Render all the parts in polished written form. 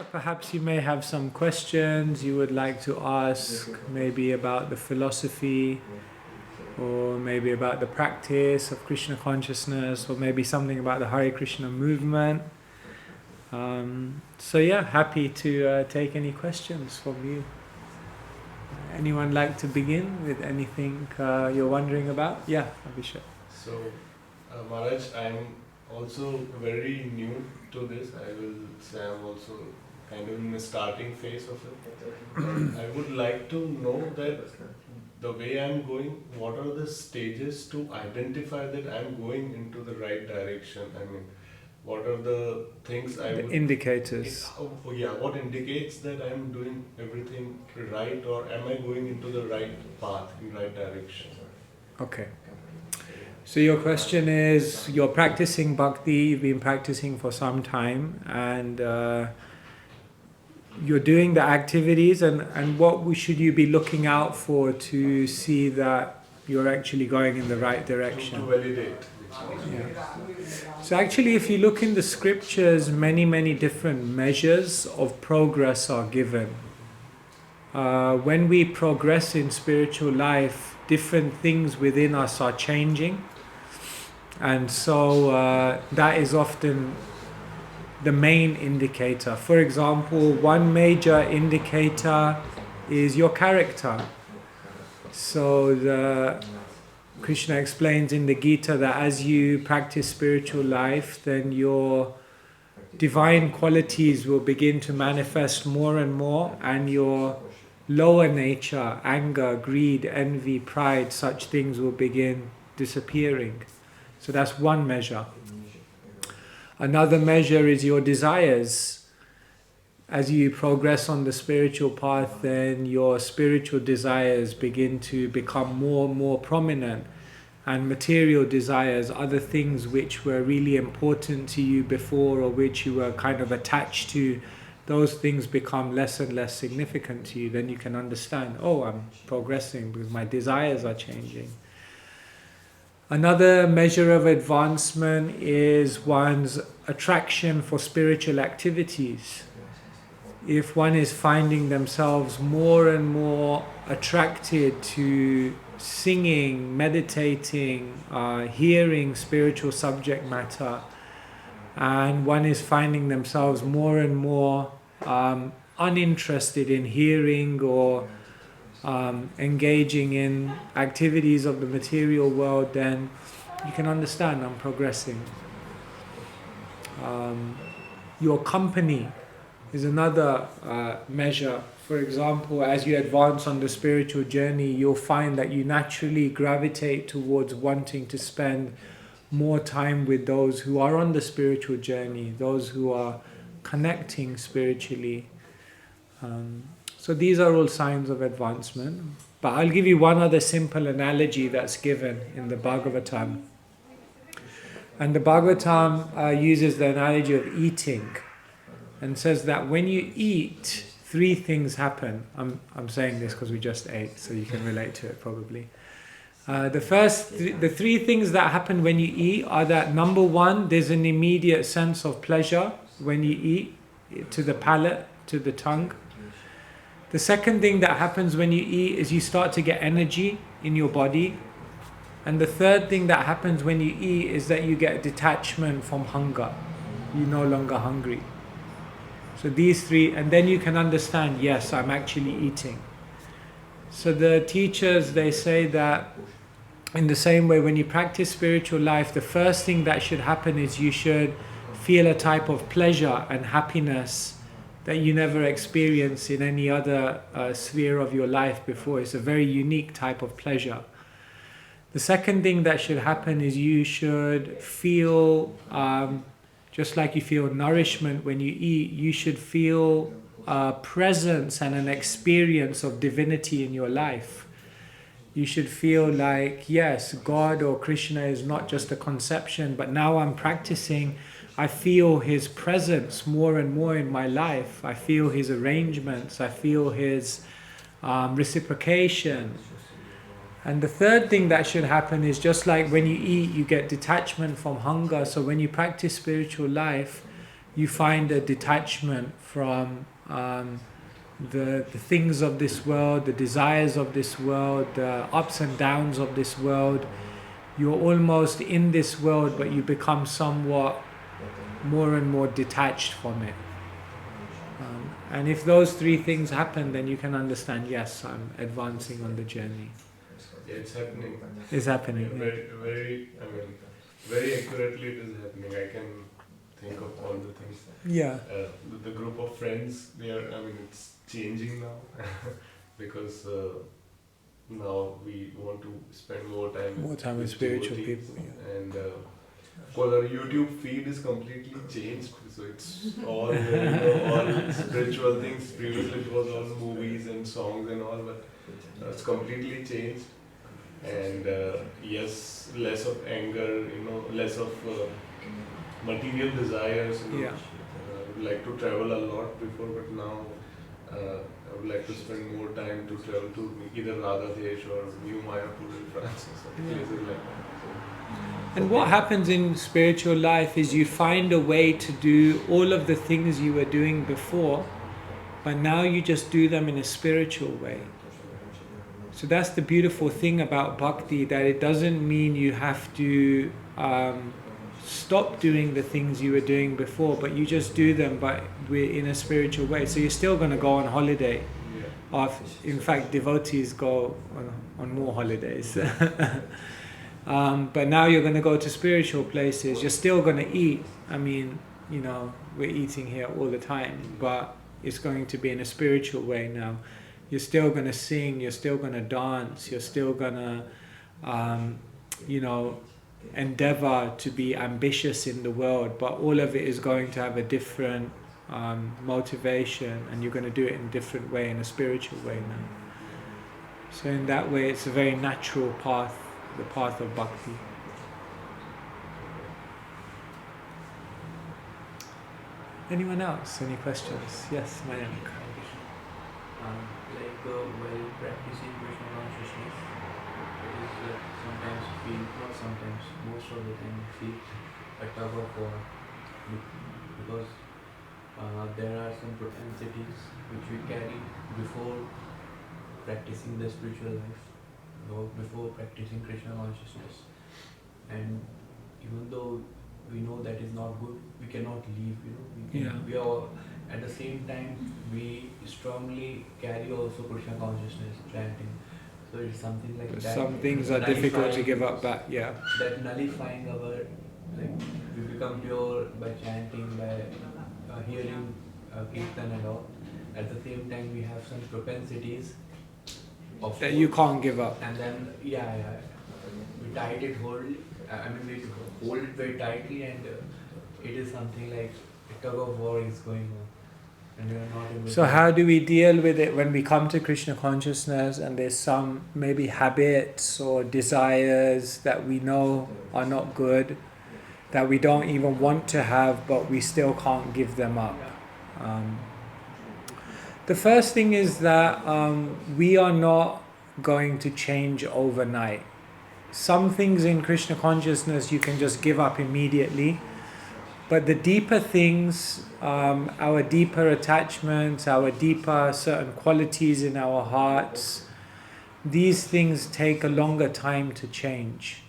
Yeah, perhaps you may have some questions you would like to ask, maybe about the philosophy, or maybe about the practice of Krishna consciousness, or maybe something about the Hare Krishna movement. So yeah, happy to take any questions from you. Anyone like to begin with anything you're wondering about? Yeah, Abhishek. So, Maharaj, I'm also very new to this. I will say I'm also kind of in the starting phase of it. I would like to know that the way I'm going, what are the stages to identify that I'm going into the right direction? I mean, what are the things I would... Indicators. Yeah, what indicates that I'm doing everything right, or am I going into the right path, in right direction? Okay. So your question is, you're practicing bhakti, you've been practicing for some time, and you're doing the activities, and what should you be looking out for to see that you're actually going in the right direction? To validate. Yeah. So actually, if you look in the scriptures, many different measures of progress are given. When we progress in spiritual life, different things within us are changing. And so that is often the main indicator. For example, one major indicator is your character. So Krishna explains in the Gita that as you practice spiritual life, then your divine qualities will begin to manifest more and more, and your lower nature, anger, greed, envy, pride, such things will begin disappearing. So that's one measure. Another measure is your desires. As you progress on the spiritual path, then your spiritual desires begin to become more and more prominent, and material desires, other things which were really important to you before or which you were kind of attached to, those things become less and less significant to you. Then you can understand, oh, I'm progressing because my desires are changing. Another measure of advancement is one's attraction for spiritual activities. If one is finding themselves more and more attracted to singing, meditating, hearing spiritual subject matter, and one is finding themselves more and more uninterested in hearing or engaging in activities of the material world, then you can understand I'm progressing. Your company is another measure. For example, as you advance on the spiritual journey, you'll find that you naturally gravitate towards wanting to spend more time with those who are on the spiritual journey, those who are connecting spiritually. So these are all signs of advancement. But I'll give you one other simple analogy that's given in the Bhagavatam. And the Bhagavatam uses the analogy of eating, and says that when you eat, three things happen. I'm saying this because we just ate, so you can relate to it probably. The three things that happen when you eat are that, number one, there's an immediate sense of pleasure when you eat, to the palate, to the tongue. The second thing that happens when you eat is you start to get energy in your body. And the third thing that happens when you eat is that you get detachment from hunger. You're no longer hungry. So these three, and then you can understand, yes, I'm actually eating. So the teachers, they say that in the same way, when you practice spiritual life, the first thing that should happen is you should feel a type of pleasure and happiness that you never experienced in any other sphere of your life before. It's a very unique type of pleasure. The second thing that should happen is you should feel, just like you feel nourishment when you eat, you should feel a presence and an experience of divinity in your life. You should feel like, yes, God or Krishna is not just a conception, but now I'm practicing, I feel His presence more and more in my life. I feel His arrangements, I feel His reciprocation. And the third thing that should happen is, just like when you eat, you get detachment from hunger. So when you practice spiritual life, you find a detachment from the things of this world, the desires of this world, the ups and downs of this world. You're almost in this world, but you become somewhat more and more detached from it. And if those three things happen, then you can understand, yes, I'm advancing on the journey. Yeah, it's happening. It's happening. Yeah, very accurately it is happening. I can think of all the things. Yeah. The group of friends, it's changing now because now we want to spend more time with spiritual people. Yeah. And because our YouTube feed is completely changed, so it's all all spiritual things. Previously it was all movies and songs and all, but it's completely changed. And yes, less of anger, less of material desires. Yeah. I would like to travel a lot before, but now I would like to spend more time to travel to either Radhadesh or New Mayapur in France or some places like that. And what happens in spiritual life is you find a way to do all of the things you were doing before, but now you just do them in a spiritual way. So that's the beautiful thing about bhakti, that it doesn't mean you have to stop doing the things you were doing before, but you just do them but in a spiritual way. So you're still going to go on holiday. In fact, devotees go on more holidays. But now you're going to go to spiritual places. You're still going to eat. We're eating here all the time, but it's going to be in a spiritual way now. You're still going to sing, you're still going to dance, you're still going to, endeavor to be ambitious in the world, but all of it is going to have a different motivation, and you're going to do it in a different way, in a spiritual way now. So in that way, it's a very natural path, the path of bhakti. Anyone else? Any questions? Yes, Mayank. While practicing Krishna consciousness, it is sometimes feel, not sometimes, most of the time feel a tug of war, because there are some propensities which we carry before practicing the spiritual life, or before practicing Krishna consciousness. And even though we know that is not good, we cannot leave, we are at the same time we strongly carry also Krishna consciousness, chanting. So it's something like that. Some things are difficult to give up back, yeah. That nullifying our, we become pure by chanting, by hearing kirtan and all. At the same time we have some propensities of that you can't give up. And then, we tight it, we hold it very tightly, and it is something like a tug of war is going on. And we are not able So how do we deal with it when we come to Krishna consciousness and there's some maybe habits or desires that we know are not good, that we don't even want to have, but we still can't give them up? The first thing is that we are not going to change overnight. Some things in Krishna consciousness you can just give up immediately, but the deeper things, our deeper attachments, our deeper certain qualities in our hearts, these things take a longer time to change.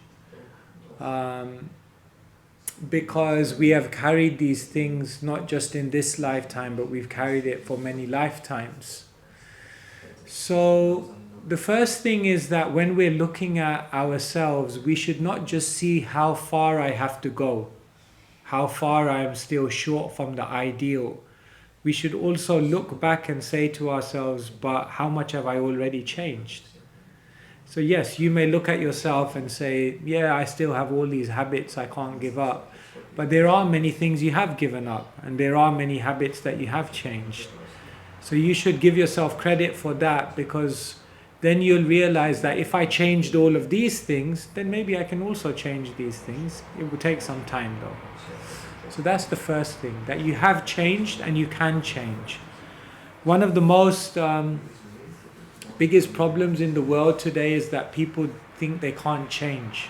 Because we have carried these things not just in this lifetime, but we've carried it for many lifetimes. So the first thing is that when we're looking at ourselves, we should not just see how far I have to go, how far I am still short from the ideal. We should also look back and say to ourselves, but how much have I already changed? So yes, you may look at yourself and say, yeah, I still have all these habits I can't give up. But there are many things you have given up, and there are many habits that you have changed. So you should give yourself credit for that, because then you'll realize that if I changed all of these things, then maybe I can also change these things. It will take some time though. So that's the first thing, that you have changed and you can change. One of the most biggest problems in the world today is that people think they can't change.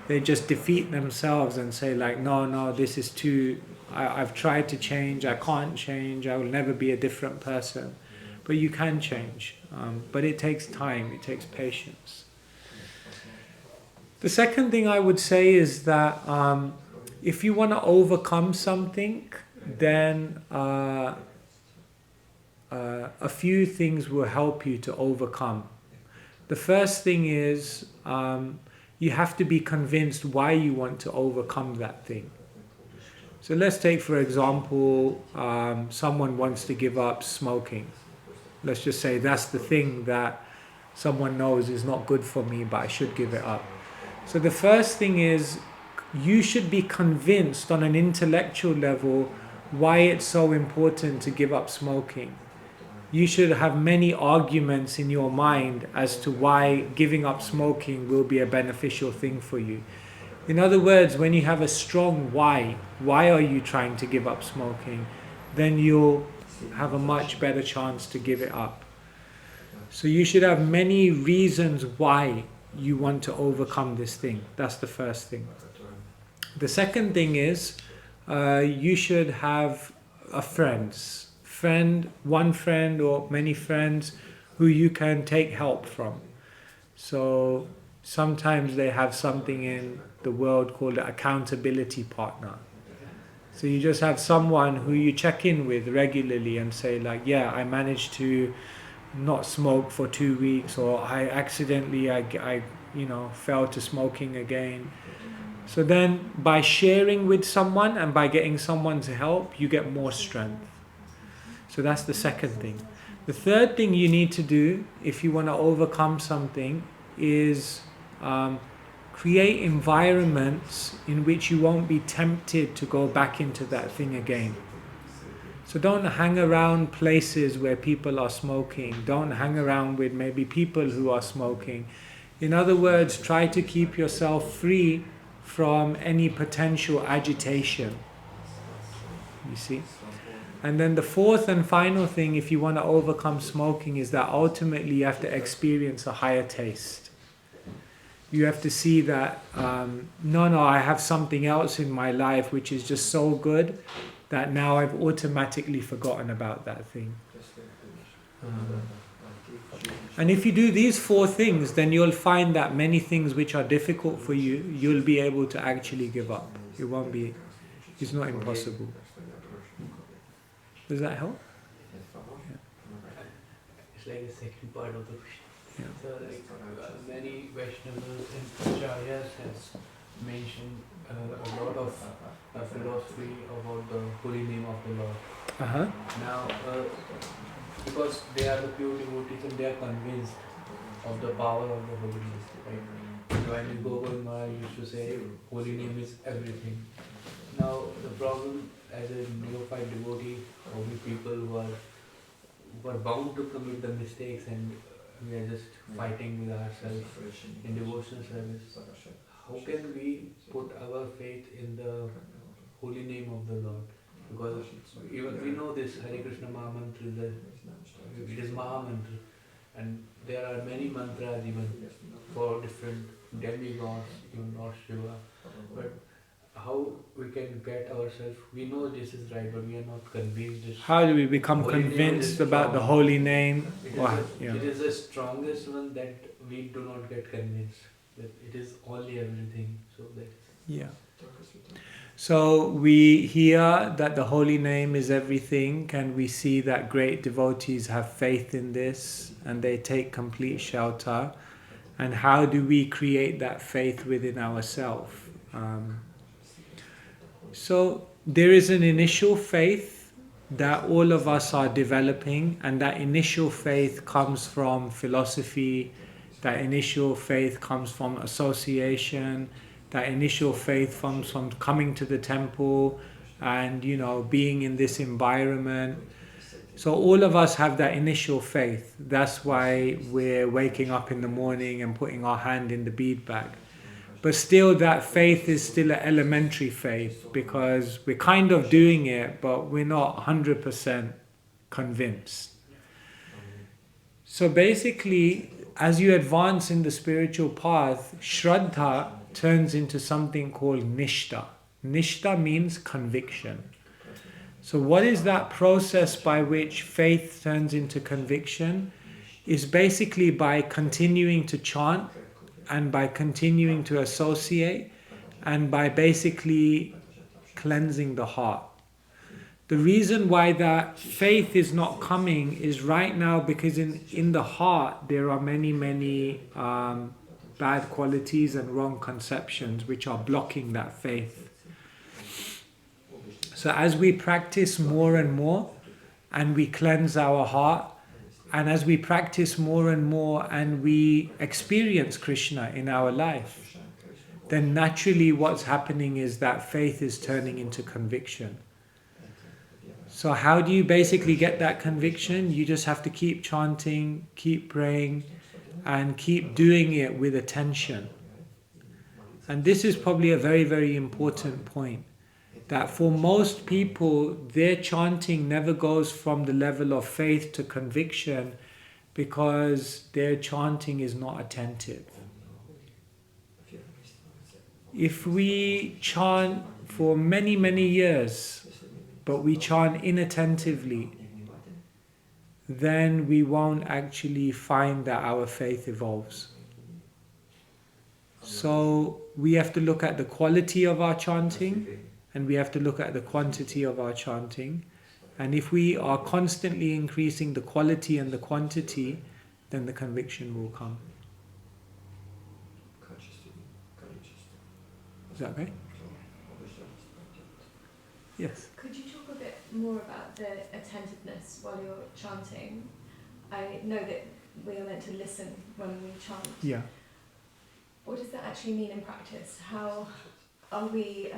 They just defeat themselves and say no, this is too I've tried to change, I can't change, I will never be a different person. But you can change. But it takes time, it takes patience. The second thing I would say is that if you want to overcome something, then a few things will help you to overcome. The first thing is you have to be convinced why you want to overcome that thing. So let's take, for example, someone wants to give up smoking. Let's just say that's the thing that someone knows is not good for me, but I should give it up. So the first thing is you should be convinced on an intellectual level why it's so important to give up smoking. You should have many arguments in your mind as to why giving up smoking will be a beneficial thing for you. In other words, when you have a strong why are you trying to give up smoking, then you'll have a much better chance to give it up. So you should have many reasons why you want to overcome this thing. That's the first thing. The second thing is you should have one friend or many friends who you can take help from. So sometimes they have something in the world called an accountability partner. So you just have someone who you check in with regularly and say like, yeah, I managed to not smoke for 2 weeks, or I accidentally I fell to smoking again. So then by sharing with someone and by getting someone to help, you get more strength. So that's the second thing. The third thing you need to do if you want to overcome something is create environments in which you won't be tempted to go back into that thing again. So don't hang around places where people are smoking. Don't hang around with maybe people who are smoking. In other words, try to keep yourself free from any potential agitation. You see? And then the fourth and final thing, if you want to overcome smoking, is that ultimately you have to experience a higher taste. You have to see that, I have something else in my life which is just so good that now I've automatically forgotten about that thing. And if you do these four things, then you'll find that many things which are difficult for you, you'll be able to actually give up. It's not impossible. Does that help? Yeah. It's like the second part of the question. Yeah. So many Vaishnavas and Acharyas has mentioned a lot of philosophy about the holy name of the Lord. Uh-huh. Now, because they are the pure devotees and they are convinced of the power of the holy name, right? When Bhagavan Maharaj used to say, holy name is everything. Now, the problem as a neophyte devotee, only people who are bound to commit the mistakes, and we are just fighting with ourselves in devotional service. How can we put our faith in the holy name of the Lord? Because even we know this Hare Krishna Mahamantra, it is Mahamantra, and there are many mantras even for different demigods, even Lord Shiva. But how we can get ourselves, we know this is right, but we are not convinced. How do we become convinced about the holy name? It is the strongest one that we do not get convinced that it is only everything. So we hear that the holy name is everything, and we see that great devotees have faith in this and they take complete shelter. And how do we create that faith within ourselves? So there is an initial faith that all of us are developing, and that initial faith comes from philosophy, that initial faith comes from association, that initial faith comes from coming to the temple and being in this environment. So all of us have that initial faith. That's why we're waking up in the morning and putting our hand in the bead bag. But still, that faith is still an elementary faith, because we're kind of doing it, but we're not 100% convinced. So basically, as you advance in the spiritual path, Shraddha turns into something called Nishta. Nishta means conviction. So what is that process by which faith turns into conviction? Is basically by continuing to chant and by continuing to associate and by basically cleansing the heart. The reason why that faith is not coming is right now because in the heart there are many bad qualities and wrong conceptions which are blocking that faith. So as we practice more and more and we cleanse our heart, and as we practice more and more and we experience Krishna in our life, then naturally what's happening is that faith is turning into conviction. So how do you basically get that conviction? You just have to keep chanting, keep praying, and keep doing it with attention. And this is probably a very important point. That for most people, their chanting never goes from the level of faith to conviction because their chanting is not attentive. If we chant for many years, but we chant inattentively, then we won't actually find that our faith evolves. So we have to look at the quality of our chanting and we have to look at the quantity of our chanting. And if we are constantly increasing the quality and the quantity, then the conviction will come. Is that okay? Yes. Could you talk a bit more about the attentiveness while you're chanting? I know that we are meant to listen when we chant. Yeah. What does that actually mean in practice? How are we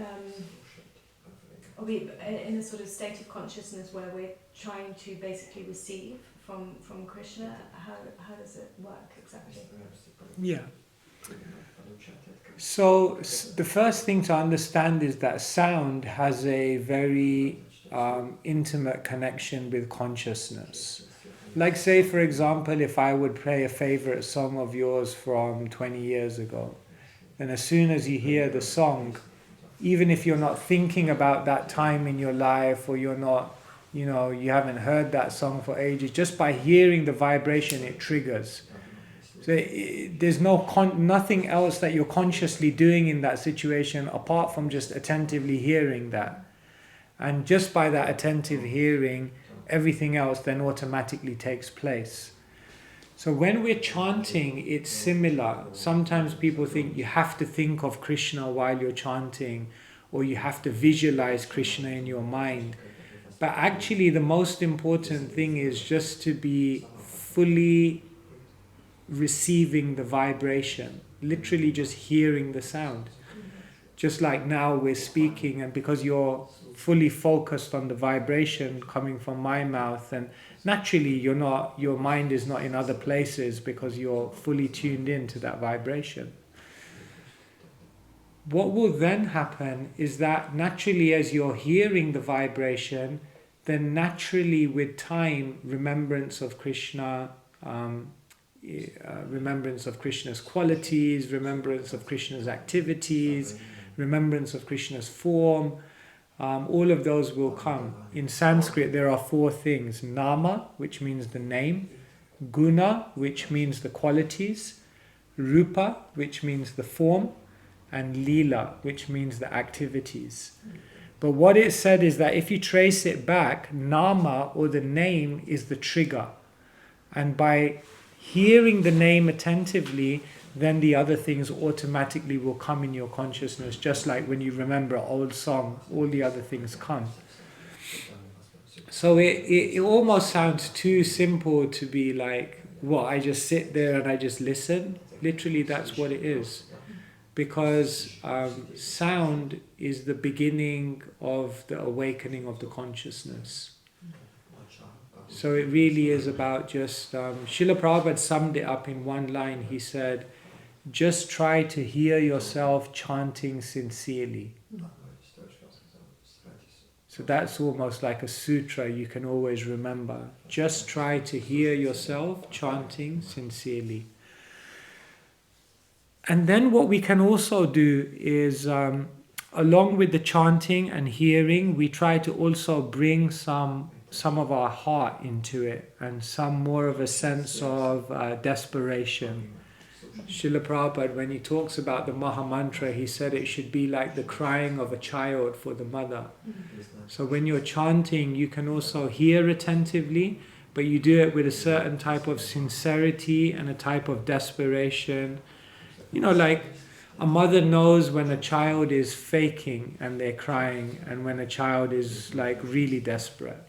in a sort of state of consciousness where we're trying to basically receive from Krishna? How does it work exactly? Yeah. So the first thing to understand is that sound has a very intimate connection with consciousness. Like say for example, if I would play a favorite song of yours from 20 years ago, then as soon as you hear the song, even if you're not thinking about that time in your life or you're not, you haven't heard that song for ages, just by hearing the vibration it triggers. So there's nothing else that you're consciously doing in that situation apart from just attentively hearing that. And just by that attentive hearing, everything else then automatically takes place. So when we're chanting, it's similar. Sometimes people think you have to think of Krishna while you're chanting, or you have to visualize Krishna in your mind. But actually the most important thing is just to be fully receiving the vibration, literally just hearing the sound. Just like now we're speaking, and because you're fully focused on the vibration coming from my mouth, and naturally your mind is not in other places because you're fully tuned in to that vibration. What will then happen is that naturally as you're hearing the vibration, then naturally with time, remembrance of Krishna, remembrance of Krishna's qualities, remembrance of Krishna's activities, remembrance of Krishna's form, all of those will come. In Sanskrit there are 4 things: nama, which means the name; guna, which means the qualities; rupa, which means the form; and lila, which means the activities. But what it said is that if you trace it back, nama, or the name, is the trigger. And by hearing the name attentively, then the other things automatically will come in your consciousness, just like when you remember an old song, all the other things come. So it almost sounds too simple to be like, I just sit there and I just listen. Literally that's what it is. Because sound is the beginning of the awakening of the consciousness. So it really is about just, Srila Prabhupada summed it up in one line. He said, just try to hear yourself chanting sincerely. So that's almost like a sutra you can always remember. Just try to hear yourself chanting sincerely. And then what we can also do is, along with the chanting and hearing, we try to also bring some of our heart into it, and some more of a sense of desperation. Srila Prabhupada, when he talks about the Maha Mantra, he said it should be like the crying of a child for the mother. So when you're chanting, you can also hear attentively, but you do it with a certain type of sincerity and a type of desperation. You know, like a mother knows when a child is faking and they're crying, and when a child is like really desperate.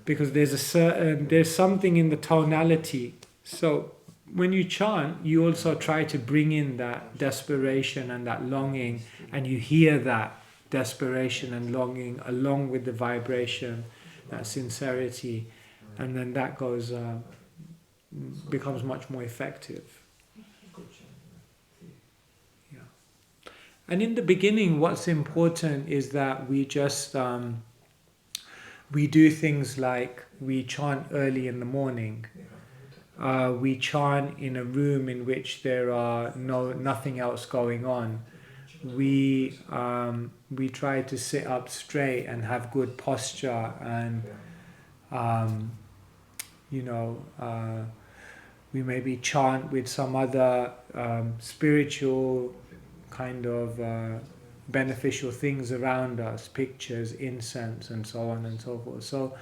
Because there's something in the tonality. So when you chant, you also try to bring in that desperation and that longing, and you hear that desperation and longing along with the vibration, that sincerity, and then that becomes much more effective. Yeah. And in the beginning, what's important is that we just we do things like we chant early in the morning. We chant in a room in which there are nothing else going on. We try to sit up straight and have good posture, and we maybe chant with some other spiritual kind of beneficial things around us, pictures, incense, and so on and so forth. So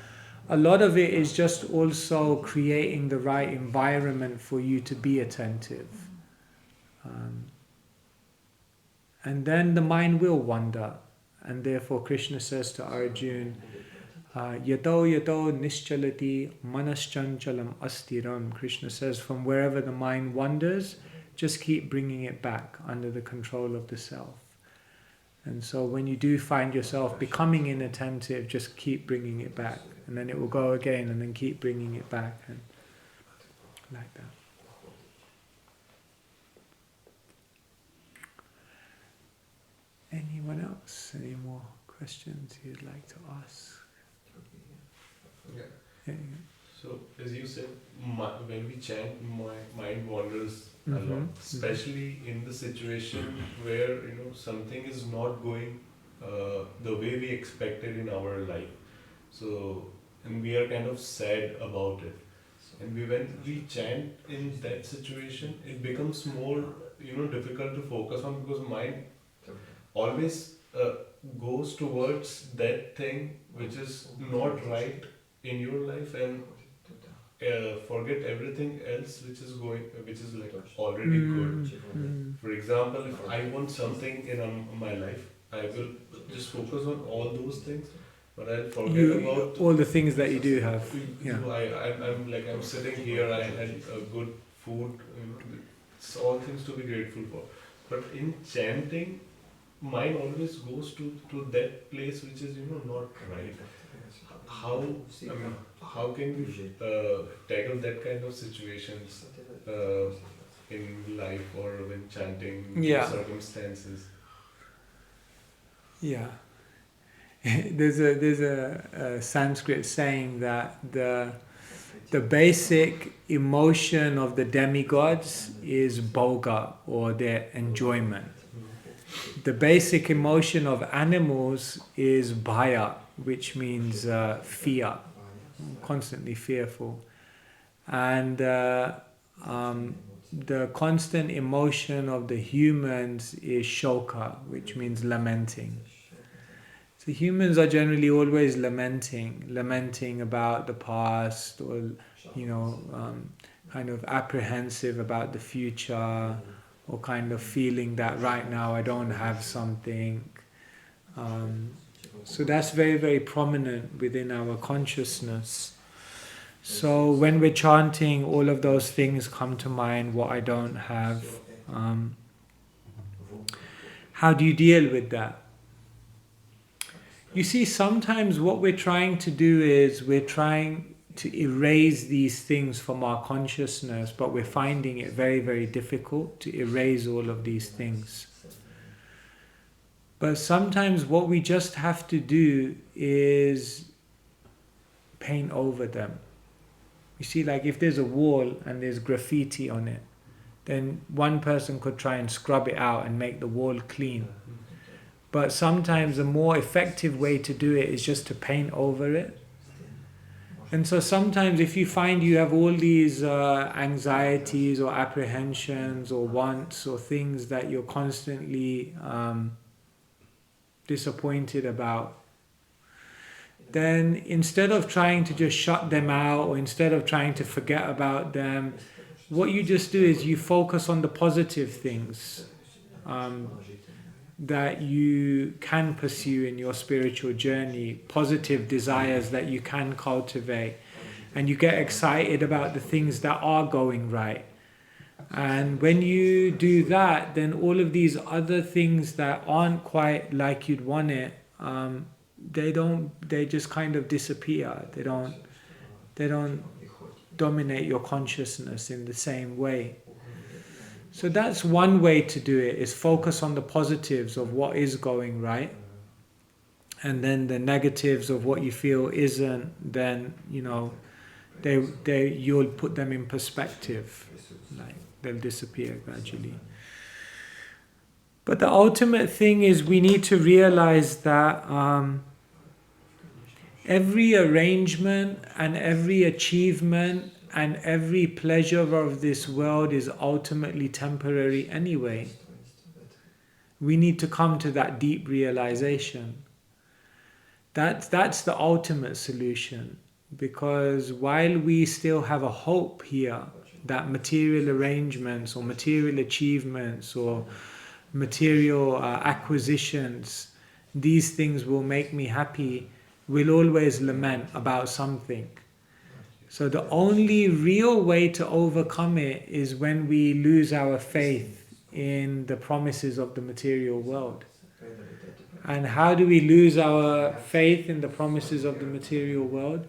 a lot of it is just also creating the right environment for you to be attentive. And then the mind will wander. And therefore Krishna says to Arjuna, Yato yato nischalati manaschanchalam astiram. Krishna says, from wherever the mind wanders, just keep bringing it back under the control of the self. And so when you do find yourself becoming inattentive, just keep bringing it back. And then it will go again, and then keep bringing it back, and like that. Anyone else? Any more questions you'd like to ask? Yeah. Yeah. So, as you said, when we chant, my mind wanders a lot, especially in the situation where something is not going the way we expected in our life. So, and we are kind of sad about it. And when we chant in that situation, it becomes more difficult to focus on, because mind always goes towards that thing which is not right in your life, and forget everything else which is like already good. For example, if I want something in my life, I will just focus on all those things, but I'll forget about all the things that you do have. Yeah. I'm sitting here, I had good food, it's all things to be grateful for. But in chanting, mind always goes to that place which is not right. How can we tackle that kind of situations in life or when chanting circumstances? Yeah. There's a Sanskrit saying that the basic emotion of the demigods is bhoga, or their enjoyment. The basic emotion of animals is bhaya, which means fear, constantly fearful. And the constant emotion of the humans is shoka, which means lamenting. So humans are generally always lamenting about the past, or kind of apprehensive about the future, or kind of feeling that right now I don't have something. So that's very, very prominent within our consciousness. So when we're chanting, all of those things come to mind, what I don't have. How do you deal with that? You see, sometimes what we're trying to do is we're trying to erase these things from our consciousness, but we're finding it very, very difficult to erase all of these things. But sometimes what we just have to do is paint over them. You see, like if there's a wall and there's graffiti on it, then one person could try and scrub it out and make the wall clean. But sometimes a more effective way to do it is just to paint over it. And so sometimes if you find you have all these anxieties or apprehensions or wants or things that you're constantly disappointed about, then instead of trying to just shut them out or instead of trying to forget about them, what you just do is you focus on the positive things that you can pursue in your spiritual journey, positive desires that you can cultivate, and you get excited about the things that are going right. And when you do that, then all of these other things that aren't quite like you'd want it, they just kind of disappear. They don't dominate your consciousness in the same way. So that's one way to do it, is focus on the positives of what is going right, and then the negatives of what you feel isn't, then you'll put them in perspective, like they'll disappear gradually. But the ultimate thing is we need to realize that every arrangement and every achievement and every pleasure of this world is ultimately temporary anyway. We need to come to that deep realization. That's the ultimate solution, because while we still have a hope here that material arrangements or material achievements or material acquisitions, these things will make me happy, we'll always lament about something. So the only real way to overcome it is when we lose our faith in the promises of the material world. And how do we lose our faith in the promises of the material world?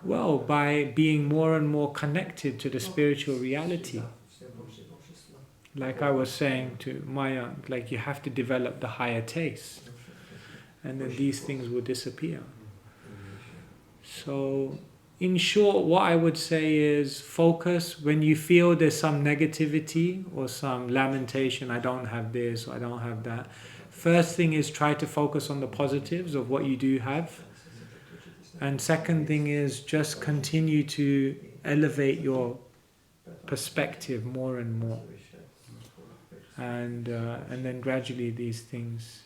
Well, by being more and more connected to the spiritual reality. Like I was saying to Maya, like you have to develop the higher taste, and then these things will disappear. So in short, what I would say is focus when you feel there's some negativity or some lamentation, I don't have this or I don't have that. First thing is try to focus on the positives of what you do have. And second thing is just continue to elevate your perspective more and more. And then gradually these things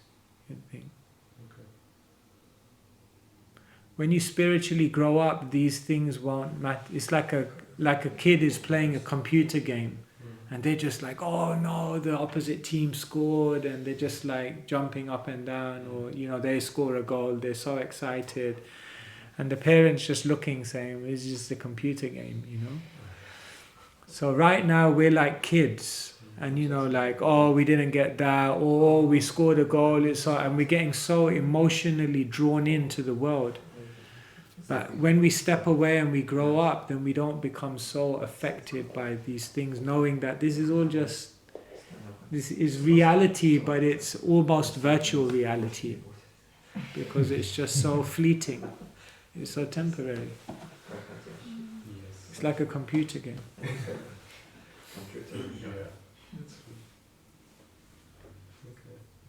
get big. When you spiritually grow up, these things won't matter. It's like a kid is playing a computer game, and they're just like, oh no, the opposite team scored, and they're just like jumping up and down, or they score a goal, they're so excited, and the parents just looking, saying, it's just a computer game, So right now we're like kids, and like, oh, we didn't get that, or we scored a goal, and we're getting so emotionally drawn into the world. But when we step away and we grow up, then we don't become so affected by these things, knowing that this is reality, but it's almost virtual reality, because it's just so fleeting, it's so temporary. It's like a computer game.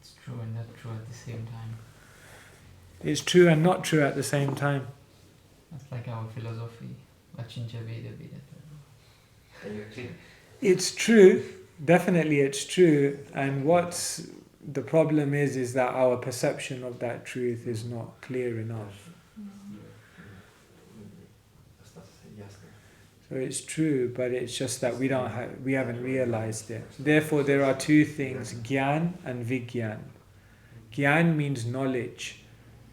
It's true and not true at the same time. It's true and not true at the same time. That's like our philosophy. It's true, definitely it's true, and what's the problem is that our perception of that truth is not clear enough. So it's true, but it's just that we haven't realized it. Therefore there are two things, Gyan and Vigyan. Gyan means knowledge,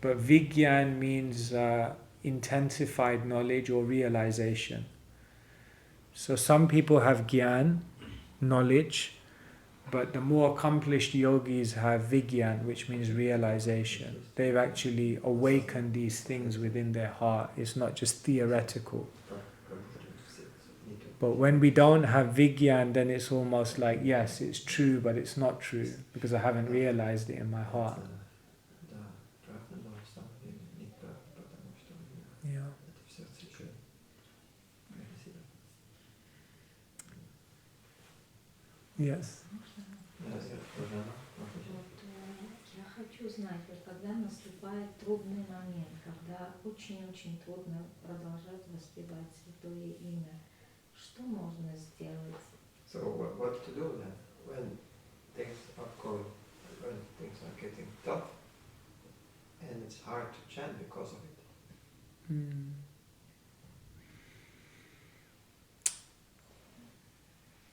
but Vigyan means intensified knowledge or realization. So some people have Gyan, knowledge, but the more accomplished yogis have Vigyan, which means realization. They've actually awakened these things within their heart. It's not just theoretical. But when we don't have Vigyan, then it's almost like, yes, it's true, but it's not true, because I haven't realized it in my heart. Yeah. Yes. Я хочу хочу знать, вот когда наступает трудный момент, когда очень-очень трудно продолжать воспевать Святое Имя, что можно сделать? So what to do then when things are going, when things are getting tough, and it's hard to chant because of it?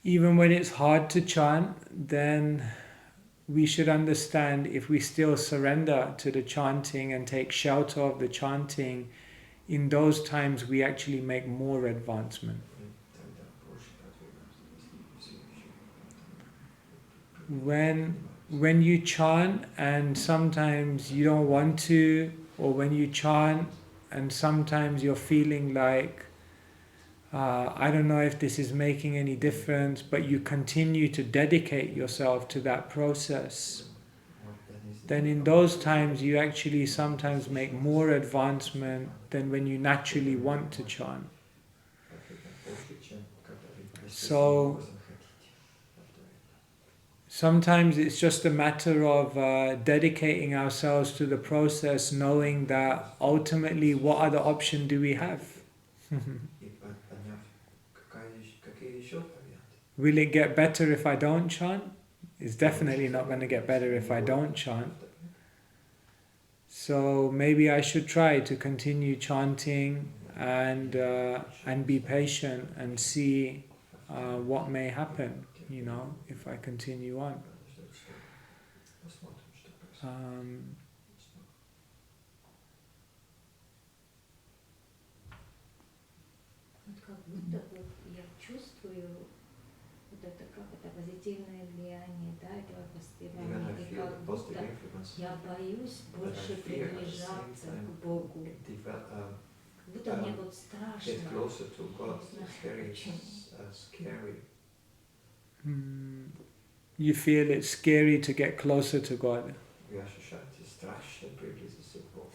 Even when it's hard to chant, then we should understand if we still surrender to the chanting and take shelter of the chanting, in those times we actually make more advancement. When you chant and sometimes you don't want to, or when you chant and sometimes you're feeling like I don't know if this is making any difference, but you continue to dedicate yourself to that process, then in those times you actually sometimes make more advancement than when you naturally want to chant. So sometimes it's just a matter of dedicating ourselves to the process, knowing that ultimately what other option do we have? Will it get better if I don't chant? It's definitely not going to get better if I don't chant. So maybe I should try to continue chanting and be patient and see what may happen, if I continue on. Вот как будто вот я чувствую вот это как это позитивное влияние, да, этого воспевания, и как будто я боюсь больше приближаться к Богу, как будто мне вот страшно. Get closer to God. It's very scary. You feel it's scary to get closer to God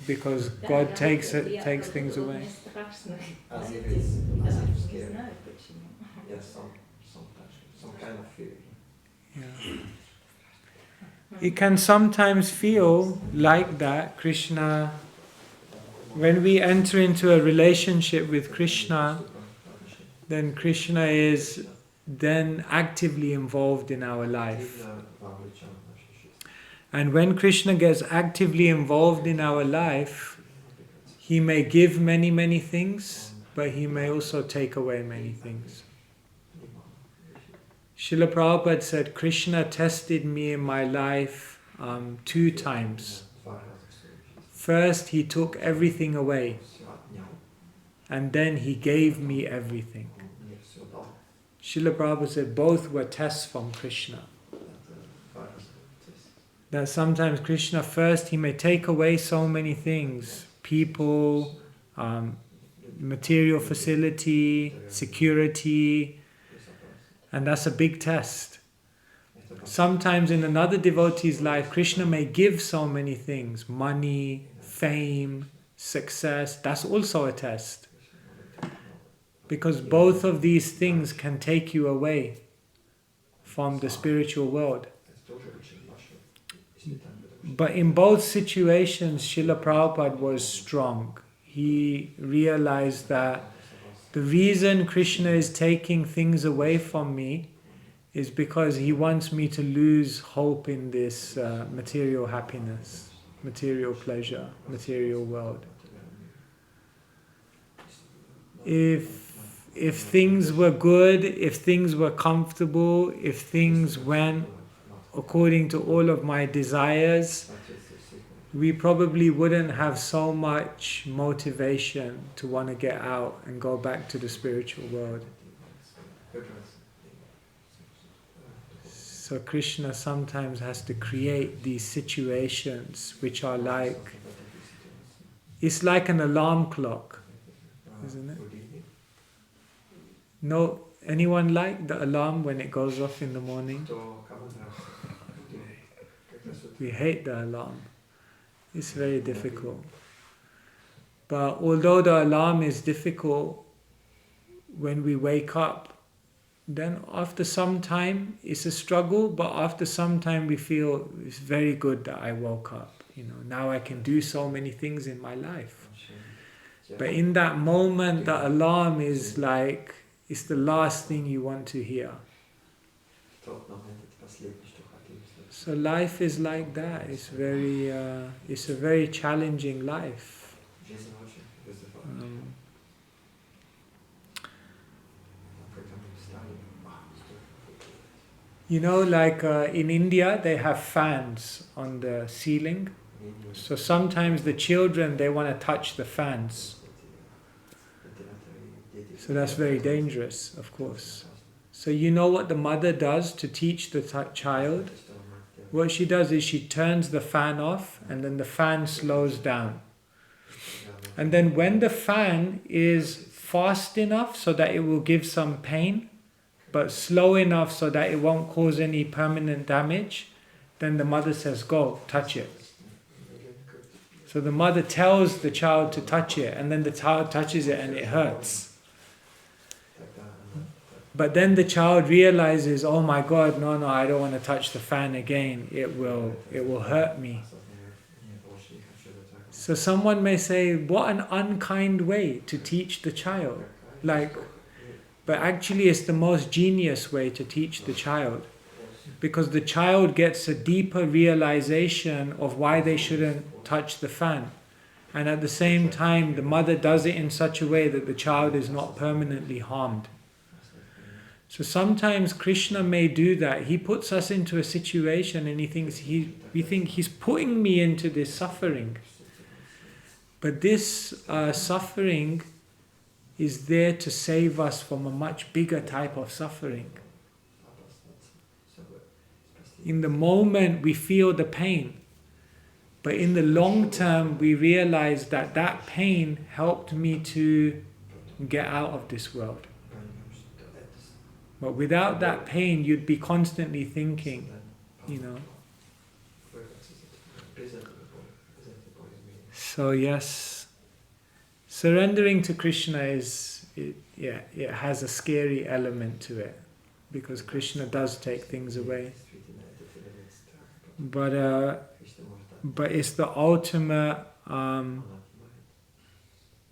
because God takes things away. As if it's scary. Yes, some kind of feeling. Yeah. It can sometimes feel like that, Krishna. When we enter into a relationship with Krishna, then Krishna is then actively involved in our life. And when Krishna gets actively involved in our life, he may give many, many things, but he may also take away many things. Srila Prabhupada said, Krishna tested me in my life 2 times. First, he took everything away, and then he gave me everything. Srila Prabhupada said both were tests from Krishna. That sometimes Krishna first, he may take away so many things, people, material facility, security, and that's a big test. Sometimes in another devotee's life, Krishna may give so many things, money, fame, success, that's also a test. Because both of these things can take you away from the spiritual world. But in both situations, Srila Prabhupada was strong. He realized that the reason Krishna is taking things away from me is because he wants me to lose hope in this material happiness, material pleasure, material world. If things were good, if things were comfortable, if things went according to all of my desires, we probably wouldn't have so much motivation to want to get out and go back to the spiritual world. So Krishna sometimes has to create these situations which are like, it's like an alarm clock, isn't it? No, anyone like the alarm when it goes off in the morning? We hate the alarm. It's very difficult. But although the alarm is difficult, when we wake up, then after some time, it's a struggle, but after some time we feel it's very good that I woke up. now I can do so many things in my life. But in that moment, the alarm is like, it's the last thing you want to hear. So life is like that. It's a very challenging life. Like in India, they have fans on the ceiling. So sometimes the children, they want to touch the fans. So that's very dangerous, of course. So you know what the mother does to teach the child? What she does is she turns the fan off, and then the fan slows down. And then when the fan is fast enough so that it will give some pain, but slow enough so that it won't cause any permanent damage, then the mother says, go, touch it. So the mother tells the child to touch it, and then the child touches it and it hurts. But then the child realizes, oh my God, no, I don't want to touch the fan again. It will hurt me. So someone may say, what an unkind way to teach the child. But actually it's the most genius way to teach the child. Because the child gets a deeper realization of why they shouldn't touch the fan. And at the same time, the mother does it in such a way that the child is not permanently harmed. So sometimes Krishna may do that. He puts us into a situation and we think he's putting me into this suffering. But this suffering is there to save us from a much bigger type of suffering. In the moment we feel the pain, but in the long term we realize that that pain helped me to get out of this world. But without that pain, you'd be constantly thinking, So yes, surrendering to Krishna it has a scary element to it, because Krishna does take things away. But it's the ultimate.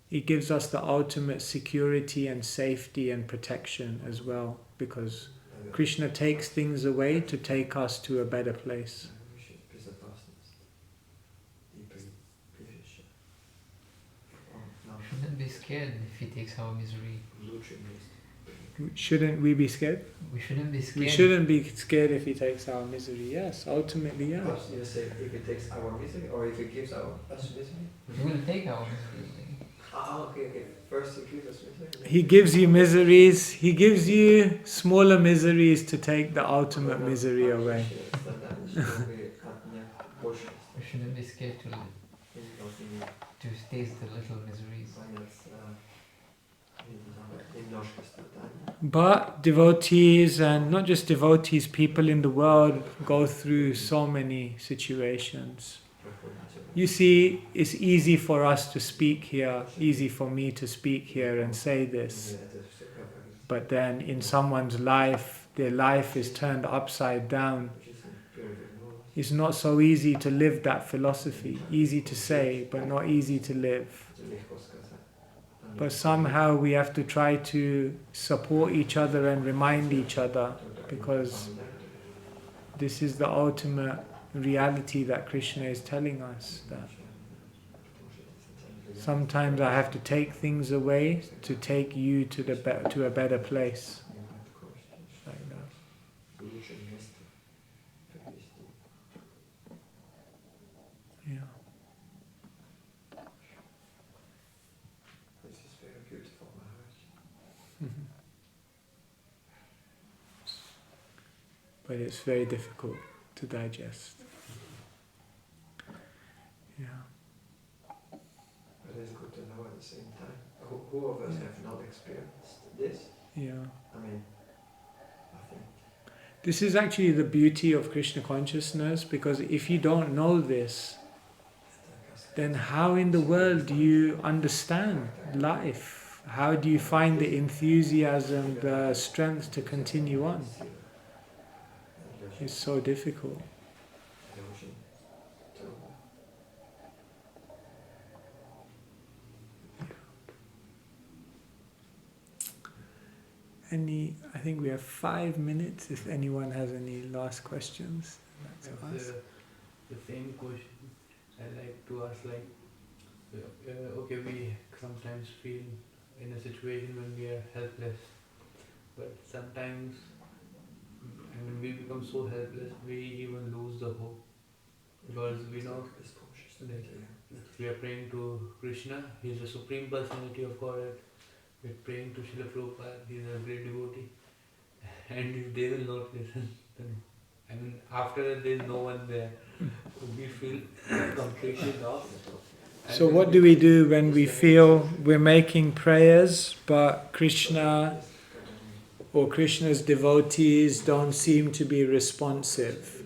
It gives us the ultimate security and safety and protection as well, because Krishna takes things away to take us to a better place. Shouldn't be scared if he takes our misery. Shouldn't we be scared? We shouldn't be scared. We shouldn't be scared if he takes our misery. Yes, ultimately, yes. You say if he takes our misery or if he gives us misery? He will take our misery. Okay. First he gives us misery. He gives you miseries. He gives you smaller miseries to take the ultimate misery away. We shouldn't be scared to taste the little miseries. But devotees, and not just devotees, people in the world go through so many situations. You see, it's easy for us to speak here, easy for me to speak here and say this. But then in someone's life, their life is turned upside down. It's not so easy to live that philosophy. Easy to say, but not easy to live. But somehow we have to try to support each other and remind each other, because this is the ultimate reality that Krishna is telling us, that sometimes I have to take things away to take you to a better place. Like that. Yeah. This is very beautiful, Maharaj. But it's very difficult to digest. Yeah. But it's good to know at the same time. Who of us have not experienced this? Yeah. I mean, I think. This is actually the beauty of Krishna consciousness, because if you don't know this, then how in the world do you understand life? How do you find the enthusiasm, the strength to continue on? It's so difficult. I think we have 5 minutes if anyone has any last questions. It's the same question I like to ask, like, okay, we sometimes feel in a situation when we are helpless, but sometimes we become so helpless, we even lose the hope, because we know, like, we are praying to Krishna, He is the Supreme Personality of Godhead, we are praying to Srila Prabhupada, He is a great devotee, and if they will not listen, then after that there is no one there, we feel completely lost. So what do we do when we feel we're making prayers but Krishna or Krishna's devotees don't seem to be responsive?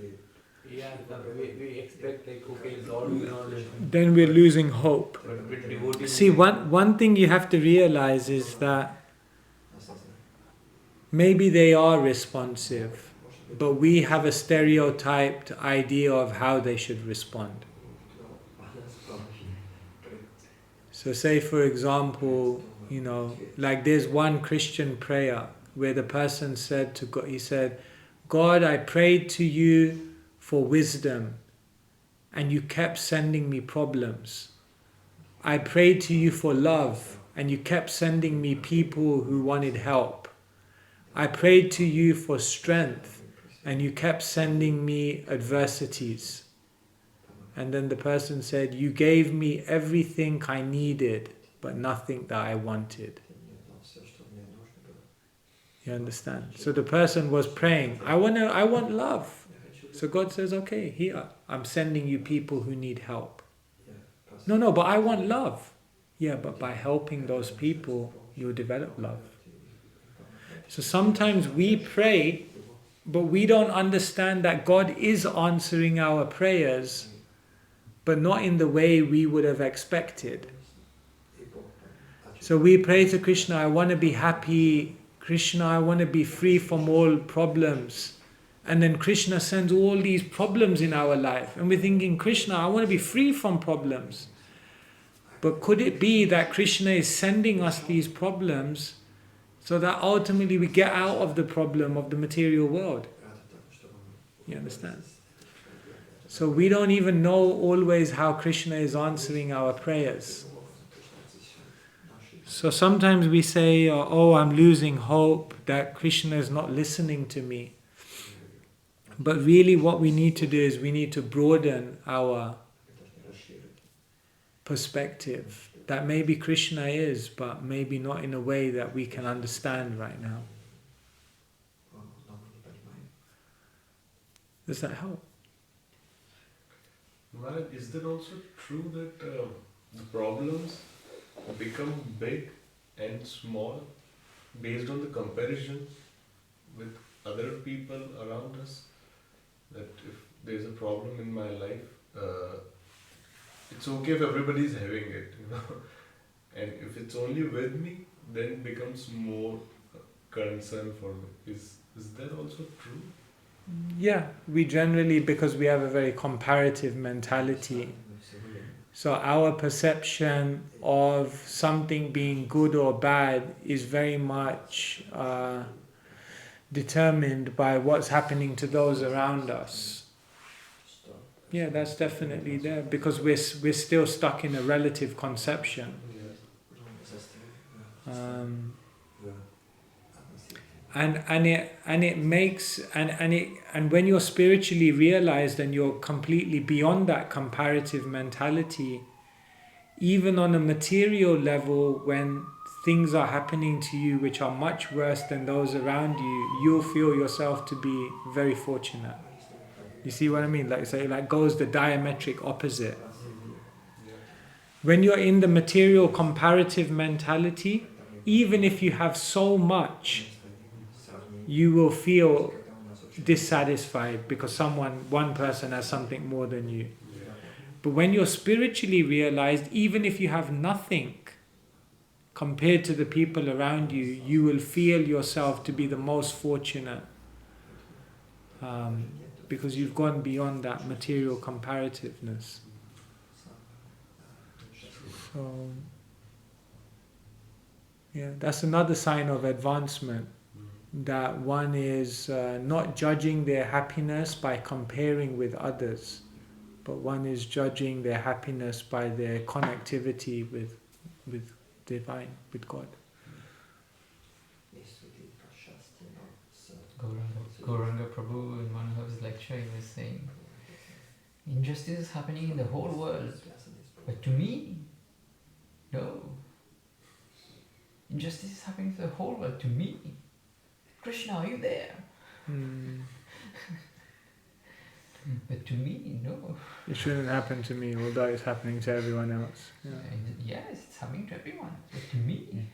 Yeah, we expect, like, okay, Lord will not listen. Then we're losing hope. But with devotees, See, one thing you have to realize is that maybe they are responsive, but we have a stereotyped idea of how they should respond. So say, for example, like there's one Christian prayer where the person said to God, he said, God, I prayed to you for wisdom and you kept sending me problems. I prayed to you for love and you kept sending me people who wanted help. I prayed to you for strength and you kept sending me adversities. And then the person said, you gave me everything I needed, but nothing that I wanted. You understand? So the person was praying, I want love. So God says, okay, here, I'm sending you people who need help. No, but I want love. Yeah, but by helping those people, you'll develop love. So sometimes we pray, but we don't understand that God is answering our prayers, but not in the way we would have expected. So we pray to Krishna, I want to be happy. Krishna, I want to be free from all problems. And then Krishna sends all these problems in our life. And we're thinking, Krishna, I want to be free from problems. But could it be that Krishna is sending us these problems so that ultimately we get out of the problem of the material world? You understand? So we don't even know always how Krishna is answering our prayers. So sometimes we say, oh, I'm losing hope that Krishna is not listening to me. But really what we need to do is we need to broaden our perspective. That maybe Krishna is, but maybe not in a way that we can understand right now. Does that help? Maharaj, is that also true that the problems become big and small based on the comparison with other people around us? That if there's a problem in my life, it's okay if everybody is having it, and if it's only with me, then it becomes more concern for me. Is that also true? Yeah, we generally, because we have a very comparative mentality, so our perception of something being good or bad is very much determined by what's happening to those around us. Yeah, that's definitely there, because we're still stuck in a relative conception. And it makes and when you're spiritually realized and you're completely beyond that comparative mentality, even on a material level, when things are happening to you which are much worse than those around you, you'll feel yourself to be very fortunate. You see what I mean? Like goes the diametric opposite. When you're in the material comparative mentality, even if you have so much, you will feel dissatisfied because one person has something more than you. But when you're spiritually realized, even if you have nothing compared to the people around you, you will feel yourself to be the most fortunate, because you've gone beyond that material comparativeness. So, yeah, that's another sign of advancement. that one is not judging their happiness by comparing with others, but one is judging their happiness by their connectivity with divine, with God. Gauranga Prabhu, in one of his lecture, he was saying, injustice is happening in the whole world, but to me, no. Injustice is happening to the whole world, to me. Krishna, are you there? But to me, no. It shouldn't happen to me, although it's happening to everyone else. Yeah. Yes, it's happening to everyone, but to me.